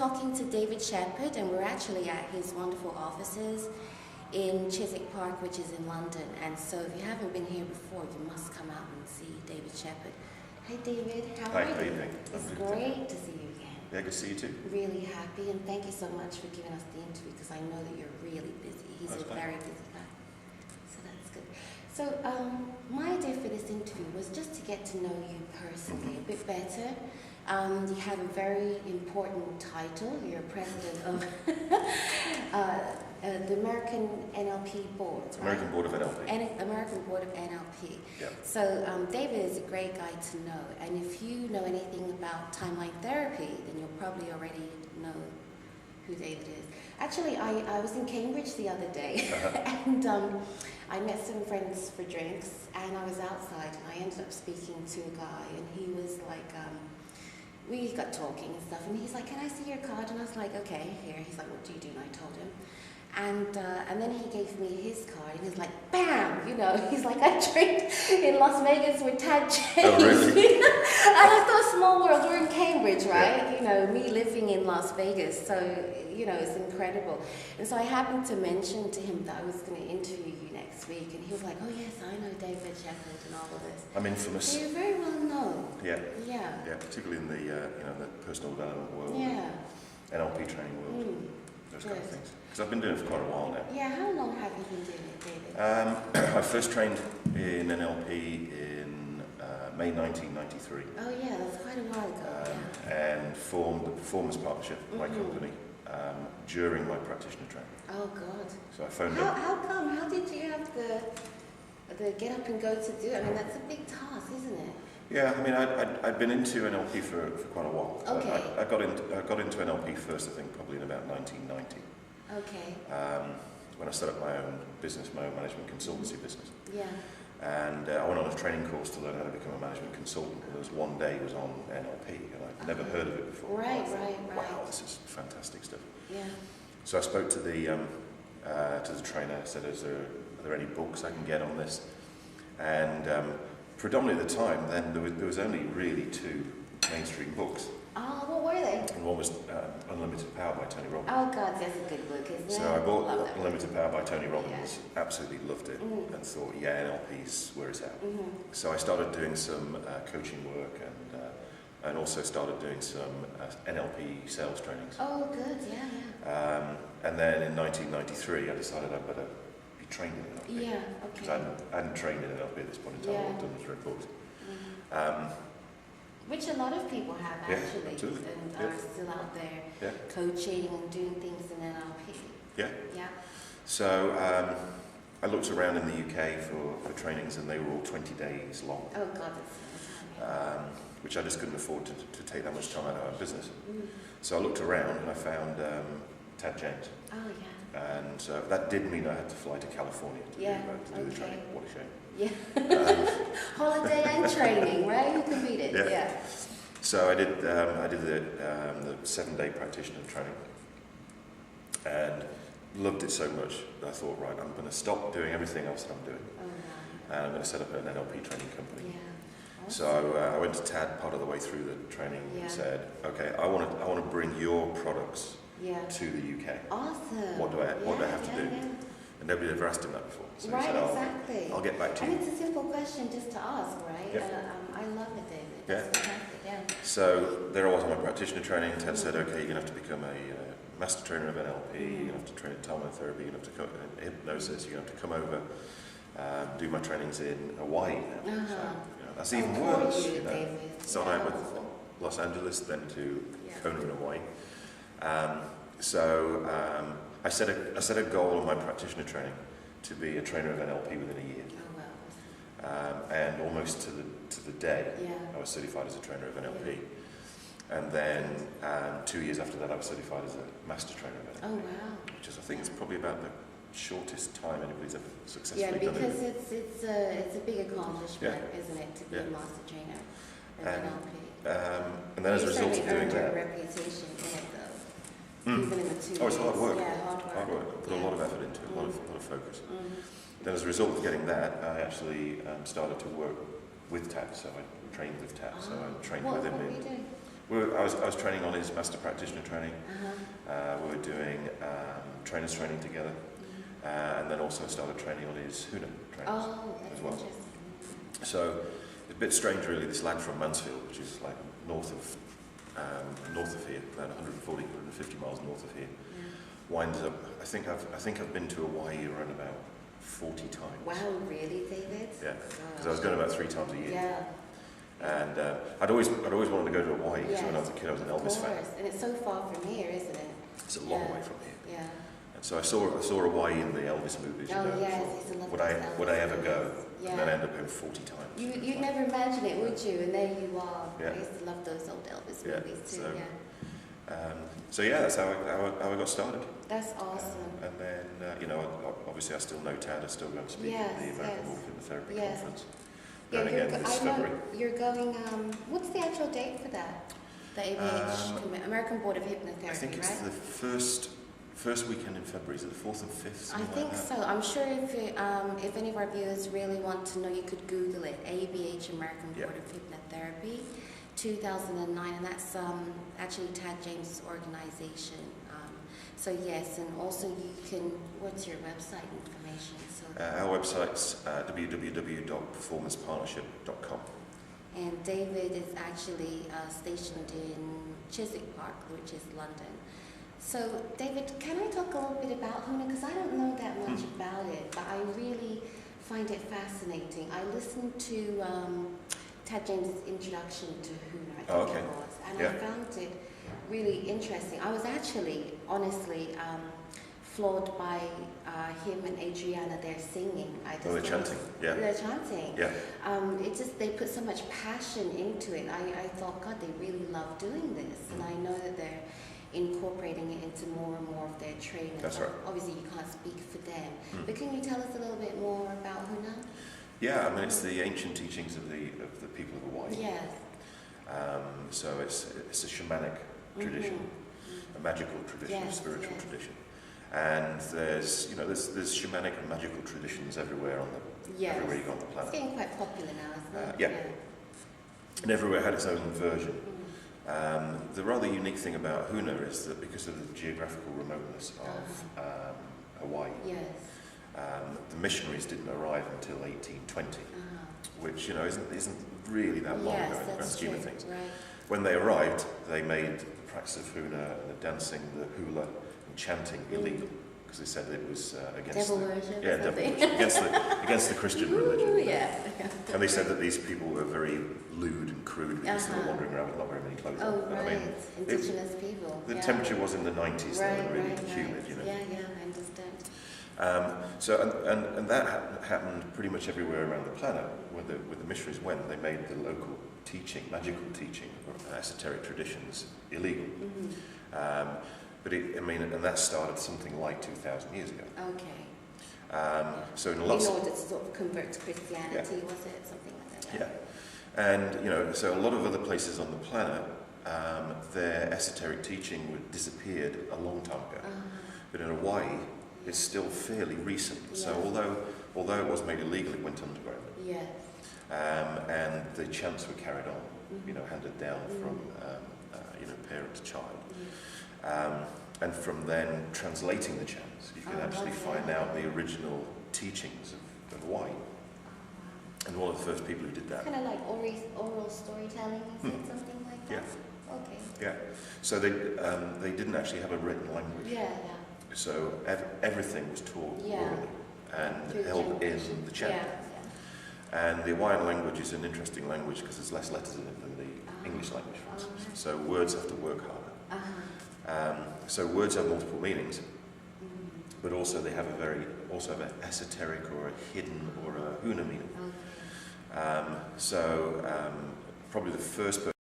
talking to David Shephard, and we're actually at his wonderful offices in Chiswick Park, which is in London. And so if you haven't been here before, you must come out and see David Shephard. Hey David, how are you? Hi, evening. It's great to see you again. Yeah, good to see you too. Really happy, and thank you so much for giving us the interview, because I know that you're really busy. He's a very busy guy. So that's good. So my idea for this interview was just to get to know you personally a bit better. You have a very important title. You're president of the American NLP Board, right? American Board of NLP. American Board of NLP. Yep. So David is a great guy to know. And if you know anything about timeline therapy, then you'll probably already know who David is. Actually, I was in Cambridge the other day, and I met some friends for drinks, and I was outside, and I ended up speaking to a guy, and he was like, we got talking and stuff, and he's like, can I see your card? And I was like, okay, here. He's like, what do you do? And I told him. And then he gave me his card, and he's like, bam, you know, he's like, I trained in Las Vegas with Tad James. Oh, really? And I thought, small world, we're in Cambridge, right? Yeah. You know, me living in Las Vegas, so, you know, it's incredible. And so I happened to mention to him that I was going to interview you next week, and he was like, oh yes, I know David Shephard and all of this. I'm infamous. So you're very well known. Yeah. Yeah. Yeah, particularly in the the personal development world. Yeah. NLP training world. Those kind of things. Because I've been doing it for quite a while now. Yeah, how long have you been doing it, David? I first trained in NLP in May 1993. Oh yeah, that's quite a while ago. And formed the Performance Partnership, my company, during my practitioner training. Oh God. So I phoned How up. come? How did you have the get up and go to do it? I mean, that's a big task, isn't it? Yeah, I mean, I'd been into NLP for quite a while. Okay. I got into NLP first, I think, probably in about 1990. Okay. When I set up my own business, my own management consultancy business. Yeah. And I went on a training course to learn how to become a management consultant. And there was one day it was on NLP, and I'd never heard of it before. Right. Wow, this is fantastic stuff. Yeah. So I spoke to the trainer. I said, are there any books I can get on this? And predominantly at the time, then there was only really two mainstream books. Oh, what were they? And one was Unlimited Power by Tony Robbins. Oh God, that's a good book, isn't it? So I bought Unlimited Power by Tony Robbins, absolutely loved it, Mm. and thought, yeah, NLP's where it's at. So I started doing some coaching work, and also started doing some NLP sales trainings. Oh, good, yeah. And then in 1993, I decided I'd better be trained in NLP. Yeah, Because okay. I hadn't trained in NLP at this point in time. Yeah. I'd done was read books. Which a lot of people have Yeah, actually, absolutely. and are still out there Yeah. coaching and doing things in NLP. Yeah. Yeah. So I looked around in the UK for trainings, and they were all 20 days long. Oh God, that's Which I just couldn't afford to take that much time out of our business. So I looked around and I found Tad James. Oh yeah. And that did mean I had to fly to California to do the training. What a shame. Yeah. Holiday and training, right? You can beat it. Yeah. So I did the 7-day practitioner training, and loved it so much that I thought, right, I'm going to stop doing everything else that I'm doing, and I'm going to set up an NLP training company. Yeah. So I went to Tad part of the way through the training and said, okay, I want to bring your products to the UK. Awesome. What do I have to do? Yeah. And nobody had ever asked him that before. So Right, he said, exactly. I'll get back to you. And it's a simple question just to ask, right? Yeah. I love it, David. That's fantastic, yeah. So there I was on my practitioner training. Ted said, okay, you're going to have to become a master trainer of NLP, you're going to have to train in timeline therapy, you're going to have to come hypnosis, you're going to have to come over, do my trainings in Hawaii now. So, that's even worse. Started out with Los Angeles, then to Kona in Hawaii. I set a goal on my practitioner training to be a trainer of NLP within a year. Oh, wow. And almost to the day, I was certified as a trainer of NLP. And then 2 years after that, I was certified as a master trainer of NLP. Oh, wow. Which is, I think, is probably about the shortest time anybody's ever successfully done it. Yeah, because it's a big accomplishment, isn't it, to be a master trainer of NLP. And then as a result of doing that, a reputation in it, though. Even in the 2 years. it's hard work. Yeah, hard work. I put a lot of effort into it, a lot of focus. Then as a result of getting that, I actually started to work with Tad. So I trained with Tad. So I trained with him What were you doing? I was training on his master practitioner training. We were doing trainers training together, and then also started training on his Huna trainers as well. So it's a bit strange, really. This lad from Mansfield, which is like north of here, about 140, 150 miles north of here, winds up. I think I've been to Hawaii around about 40 times. Wow, really, David? Yeah, because I was going about 3 times a year. Yeah. And I'd always wanted to go to Hawaii because when I was a kid I was an Elvis fan. And it's so far from here, isn't it? It's a long way from here. Yeah. And so I saw Hawaii in the Elvis movies. Would I ever go? Yeah. And then I ended up going 40 times. You'd never imagine it, would you? And there you are. Yeah. I used to love those old Elvis movies too. So that's how I got started. That's awesome. And then obviously I still know Tad. I still go and speak at the American Board of Hypnotherapy conference. Yeah, again this February. You're going. What's the actual date for that? The ABH, American Board of Hypnotherapy, I think it's right? the first weekend in February. Is it the 4th and 5th? I think so. I'm sure if any of our viewers really want to know, you could Google it. ABH, American Board of Hypnotherapy, 2009, and that's actually Tad James' organization. So yes, and also you can. What's your website information? Our website's www.performancepartnership.com. And David is actually stationed in Chiswick Park, which is London. So, David, can I talk a little bit about Huna? Because I don't know that much about it, but I really find it fascinating. I listened to Tad James' introduction to Huna, I think it was, and I found it really interesting. I was actually, honestly, floored by him and Adriana, they're singing. They're chanting, They're chanting. Yeah. They put so much passion into it. I thought, God, they really love doing this. And I know that they're incorporating it into more and more of their training. That's right. Obviously, you can't speak for them. But can you tell us a little bit more about Huna? Yeah, I mean, it's the ancient teachings of the people of Hawaii. Yes. So it's a shamanic tradition, a magical tradition, a spiritual tradition. And there's shamanic and magical traditions everywhere everywhere you go on the planet. It's getting quite popular now, isn't it? Yeah. And everywhere had its own version. The rather unique thing about Huna is that because of the geographical remoteness of Hawaii, the missionaries didn't arrive until 1820, which isn't really that long ago in the grand scheme of things. Right. When they arrived, they made the practice of Huna and the dancing, the hula, and chanting illegal because they said it was against devil worship. Devil worship against the Christian religion. And they said that these people were very lewd and crude because they were wandering around with not very many clothes on. Oh, right. Indigenous people. The temperature was in the 90s, they were really humid, Yeah, I understand. And that happened pretty much everywhere around the planet. When the missionaries went, they made the local teaching, magical teaching, or esoteric traditions illegal. And that started something like 2,000 years ago. Okay. So in order to sort of convert to Christianity, was it something like that? Yeah. And so a lot of other places on the planet, their esoteric teaching disappeared a long time ago. But in Hawaii, it's still fairly recent. Yes. So although it was made illegal, it went underground. Yes. And the chants were carried on, handed down from parent to child. And from then translating the chants, you can actually find out the original teachings of Hawaii. And one of the first people who did that. Kind of like oral storytelling, is it something like that? Yeah. Okay. Yeah. So they didn't actually have a written language. Yeah. So everything was taught orally and held in the chant. And the Hawaiian language is an interesting language because there's less letters in it than the English language, for instance. So words have to work harder. So words have multiple meanings, but also they have an esoteric or a hidden or a huna meaning. So probably the first person